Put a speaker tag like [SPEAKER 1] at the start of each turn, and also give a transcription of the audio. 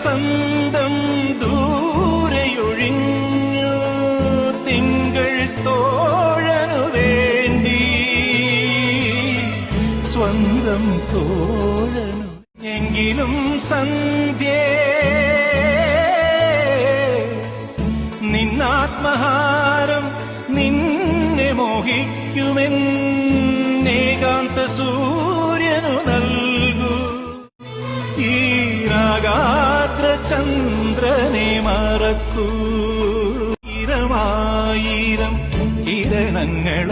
[SPEAKER 1] വസന്തം ദൂരെയൊഴിഞ്ഞു തിങ്കൾ തോഴനു വേണ്ടി സ്വന്തം തോഴനു എങ്കിലും സന്ധ്യേ നിന്നാത്മഹാരം നിന്നെ മോഹിക്കുമെന്നേകാന്ത സൂര്യനു നൽകൂ ഈ രാഗാദ്ര ചന്ദ്രനെ മറക്കൂ. 1000 കിരണങ്ങൾ